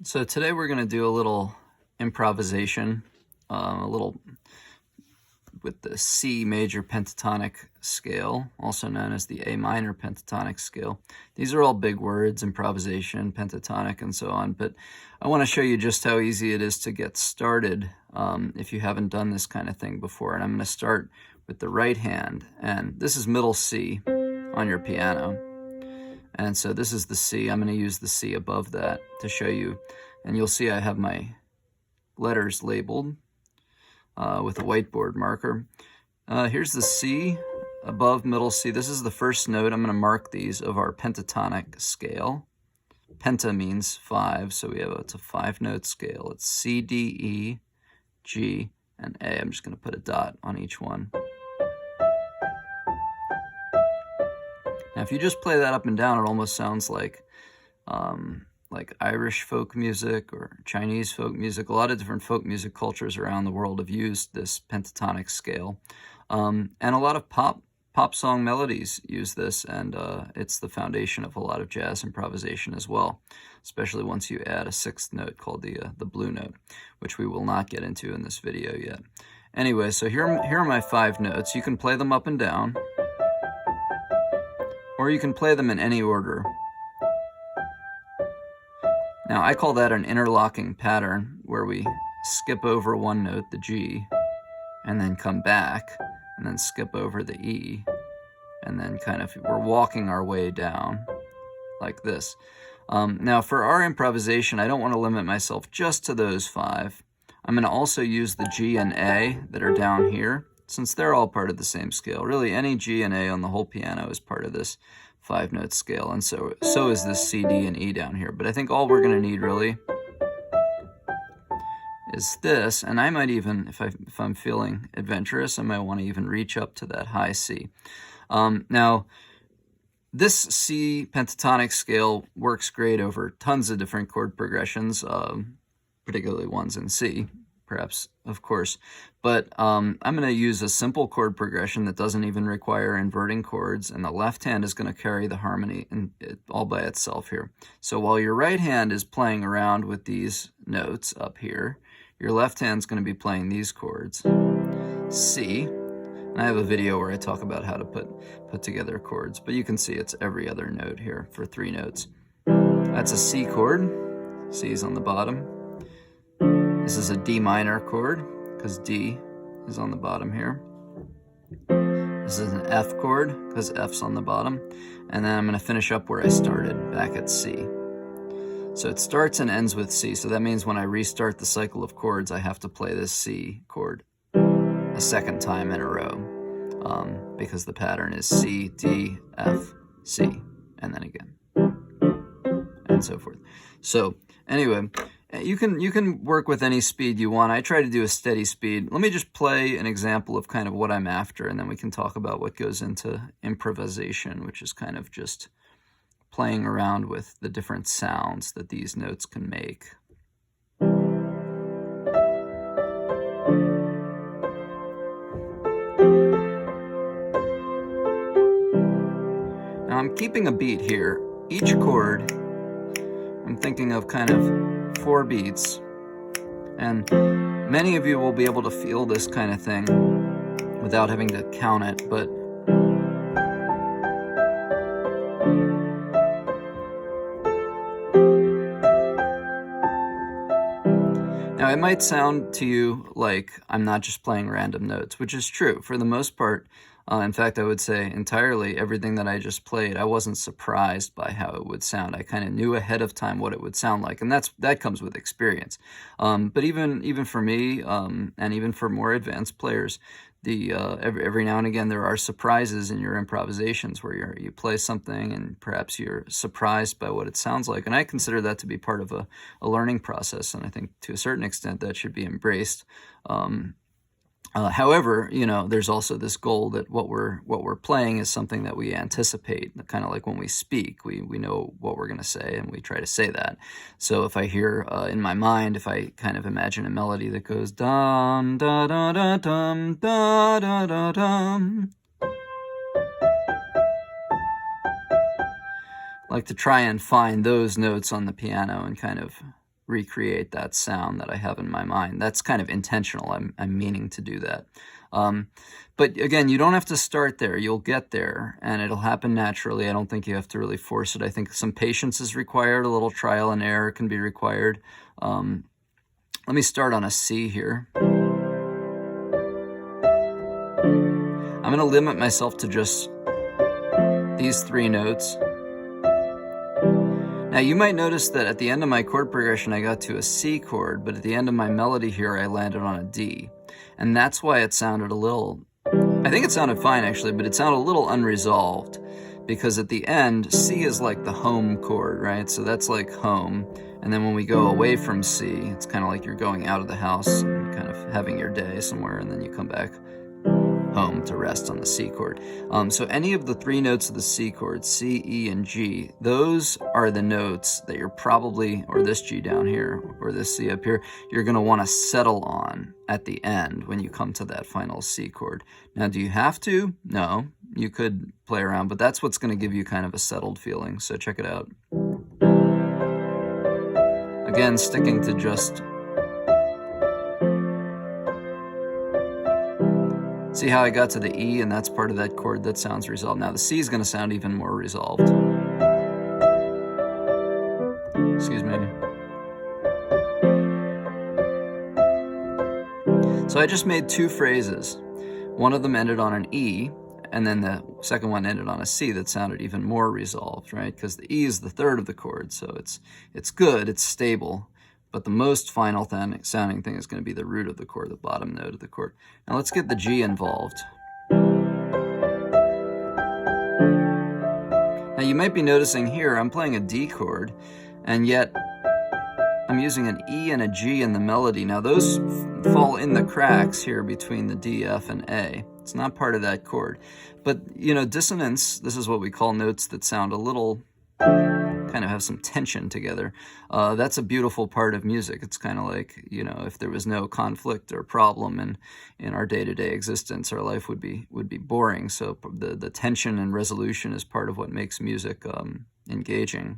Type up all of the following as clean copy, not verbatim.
So today we're going to do a little improvisation, a little with the C major pentatonic scale, also known as the A minor pentatonic scale. These are all big words: improvisation, pentatonic, and so on. But I want to show you just how easy it is to get started if you haven't done this kind of thing before. And I'm going to start with the right hand, and this is middle C on your piano. And so this is the C. I'm going to use the C above that to show you. And you'll see I have my letters labeled with a whiteboard marker. Here's the C above middle C. This is the first note. I'm going to mark these of our pentatonic scale. Penta means 5, so it's a 5-note scale. It's C, D, E, G, and A. I'm just going to put a dot on each one. Now, if you just play that up and down, it almost sounds like Irish folk music or Chinese folk music. A lot of different folk music cultures around the world have used this pentatonic scale. And a lot of pop song melodies use this, and it's the foundation of a lot of jazz improvisation as well, especially once you add a 6th note called the blue note, which we will not get into in this video yet. Anyway, so here are my 5 notes. You can play them up and down, or you can play them in any order. Now, I call that an interlocking pattern, where we skip over one note, the G, and then come back, and then skip over the E, and then we're walking our way down like this. Now, for our improvisation, I don't want to limit myself just to those 5. I'm going to also use the G and A that are down here, since they're all part of the same scale. Really, any G and A on the whole piano is part of this 5-note scale, and so is this C, D, and E down here. But I think all we're going to need really is this, and I might even, if I'm feeling adventurous, I might want to even reach up to that high C. Now, this C pentatonic scale works great over tons of different chord progressions, particularly ones in C, perhaps, of course. But I'm going to use a simple chord progression that doesn't even require inverting chords, and the left hand is going to carry the harmony all by itself here. So while your right hand is playing around with these notes up here, your left hand's going to be playing these chords. C, and I have a video where I talk about how to put together chords, but you can see it's every other note here for 3 notes. That's a C chord. C is on the bottom. This is a D minor chord, because D is on the bottom here. This is an F chord, because F's on the bottom. And then I'm going to finish up where I started, back at C. So it starts and ends with C, so that means when I restart the cycle of chords, I have to play this C chord a 2nd time in a row, because the pattern is C, D, F, C, and then again, and so forth. So anyway, you can work with any speed you want. I try to do a steady speed. Let me just play an example of kind of what I'm after, and then we can talk about what goes into improvisation, which is kind of just playing around with the different sounds that these notes can make. Now I'm keeping a beat here. Each chord, I'm thinking of kind of 4 beats, and many of you will be able to feel this kind of thing without having to count it, but now it might sound to you like I'm not just playing random notes, which is true for the most part. In fact, I would say entirely everything that I just played, I wasn't surprised by how it would sound. I kind of knew ahead of time what it would sound like, and that comes with experience. But even for me, and even for more advanced players, every now and again there are surprises in your improvisations where you play something and perhaps you're surprised by what it sounds like. And I consider that to be part of a learning process, and I think to a certain extent that should be embraced. However, there's also this goal that what we're playing is something that we anticipate, kind of like when we speak. We know what we're going to say, and we try to say that. So if I hear in my mind, if I kind of imagine a melody that goes dum da da da dum da da da dum, like to try and find those notes on the piano and kind of recreate that sound that I have in my mind. That's kind of intentional. I'm meaning to do that. But again, you don't have to start there. You'll get there, and it'll happen naturally. I don't think you have to really force it. I think some patience is required. A little trial and error can be required. Let me start on a C here. I'm going to limit myself to just these 3 notes. Now you might notice that at the end of my chord progression I got to a C chord, but at the end of my melody here I landed on a D. And that's why it sounded a little, I think it sounded fine actually, but it sounded a little unresolved, because at the end C is like the home chord, right? So that's like home. And then when we go away from C, it's kind of like you're going out of the house and kind of having your day somewhere, and then you come back home to rest on the C chord. So any of the 3 notes of the C chord, C, E, and G, those are the notes that you're probably, or this G down here, or this C up here, you're going to want to settle on at the end when you come to that final C chord. Now, do you have to? No, you could play around, but that's what's going to give you kind of a settled feeling. So check it out. Again, sticking to just... See how I got to the E, and that's part of that chord that sounds resolved. Now the C is going to sound even more resolved. Excuse me. So I just made 2 phrases. One of them ended on an E, and then the second one ended on a C that sounded even more resolved, right? Because the E is the 3rd of the chord, so it's good, it's stable. But the most final sounding thing is going to be the root of the chord, the bottom note of the chord. Now let's get the G involved. Now you might be noticing here, I'm playing a D chord, and yet I'm using an E and a G in the melody. Now those fall in the cracks here between the D, F, and A. It's not part of that chord. But, you know, dissonance, this is what we call notes that sound a little... kind of have some tension together. That's a beautiful part of music. It's kind of like, you know, if there was no conflict or problem in our day-to-day existence, our life would be boring. So the tension and resolution is part of what makes music engaging.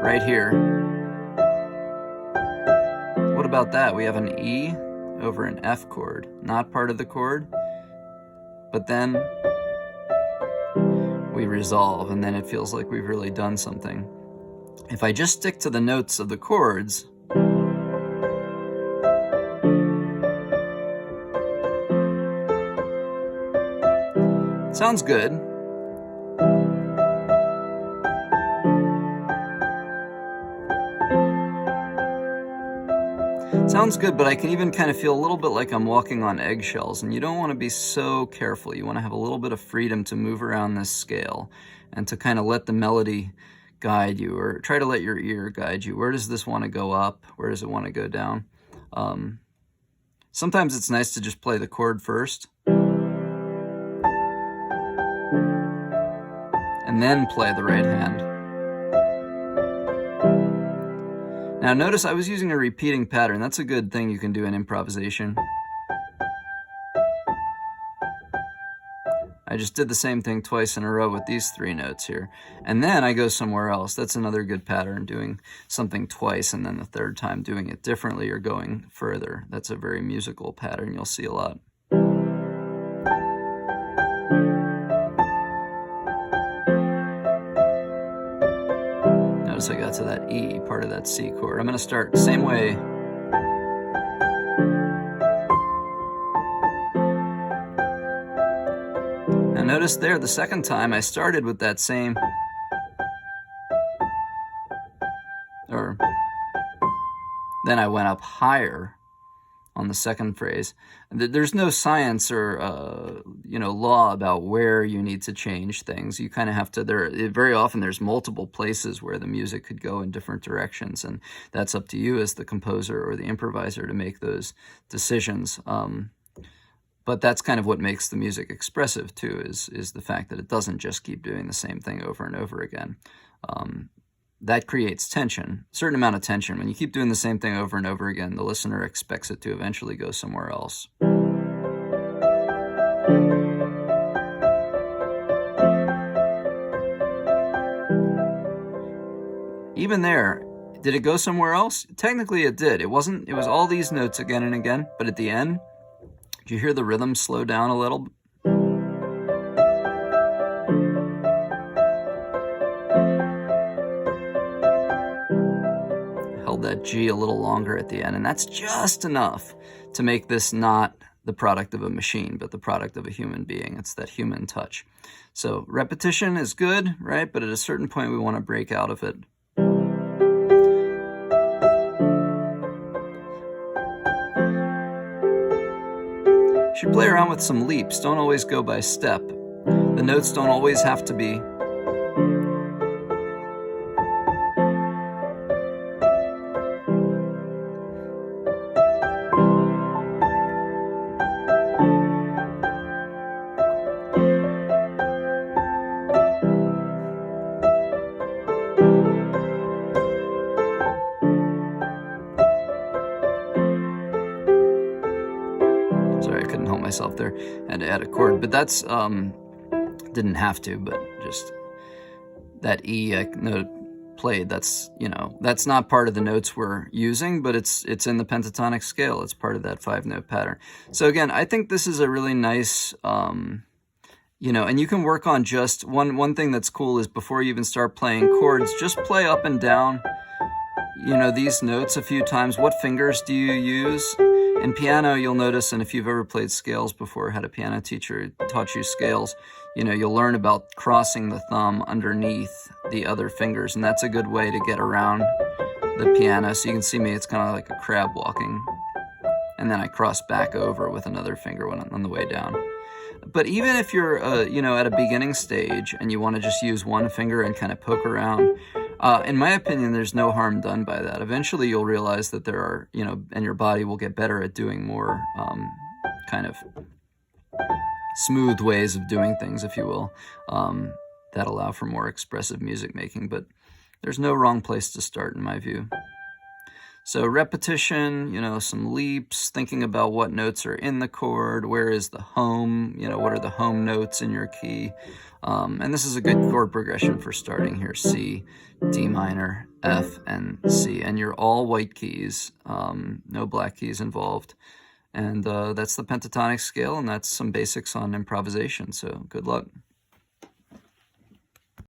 Right here. What about that? We have an E over an F chord, not part of the chord, but then we resolve, and then it feels like we've really done something. If I just stick to the notes of the chords, it sounds good. Sounds good, but I can even kind of feel a little bit like I'm walking on eggshells, and you don't want to be so careful. You want to have a little bit of freedom to move around this scale and to kind of let the melody guide you, or try to let your ear guide you. Where does this want to go up? Where does it want to go down? Sometimes it's nice to just play the chord first and then play the right hand. Now notice I was using a repeating pattern. That's a good thing you can do in improvisation. I just did the same thing twice in a row with these 3 notes here. And then I go somewhere else. That's another good pattern, doing something twice and then the 3rd time doing it differently or going further. That's a very musical pattern you'll see a lot. Notice I got to that E, part of that C chord. I'm going to start the same way. Now notice there, the second time I started with that same, then I went up higher on the second phrase. There's no science or law about where you need to change things. You kind of have to, very often there's multiple places where the music could go in different directions, and that's up to you as the composer or the improviser to make those decisions. But that's kind of what makes the music expressive too, is the fact that it doesn't just keep doing the same thing over and over again. That creates tension, a certain amount of tension. When you keep doing the same thing over and over again, the listener expects it to eventually go somewhere else. Even there, Did it go somewhere else? Technically it did. It wasn't, it was all these notes again and again, but at the end, did you hear the rhythm slow down a little? Held that G a little longer at the end, and that's just enough to make this not the product of a machine, but the product of a human being. It's that human touch. So repetition is good, right? But at a certain point, we want to break out of it. You should play around with some leaps. Don't always go by step. The notes don't always have to be myself there and to add a chord, but that's didn't have to, but just that E note played, that's, you know, that's not part of the notes we're using, but it's in the pentatonic scale. It's part of that 5-note pattern. So again, I think this is a really nice you know, and you can work on just one thing that's cool is before you even start playing chords, just play up and down, you know, these notes a few times. What fingers do you use? In piano, you'll notice, and if you've ever played scales before, had a piano teacher who taught you scales, you know, you'll learn about crossing the thumb underneath the other fingers, and that's a good way to get around the piano. So you can see me, it's kind of like a crab walking, and then I cross back over with another finger when I'm on the way down. But even if you're, you know, at a beginning stage and you want to just use one finger and kind of poke around, in my opinion, there's no harm done by that. Eventually, you'll realize that there are, you know, and your body will get better at doing more kind of smooth ways of doing things, if you will, that allow for more expressive music making. But there's no wrong place to start, in my view. So repetition, you know, some leaps, thinking about what notes are in the chord, where is the home, you know, what are the home notes in your key. And this is a good chord progression for starting here. C, D minor, F, and C. And you're all white keys, no black keys involved. And that's the pentatonic scale, and that's some basics on improvisation. So good luck.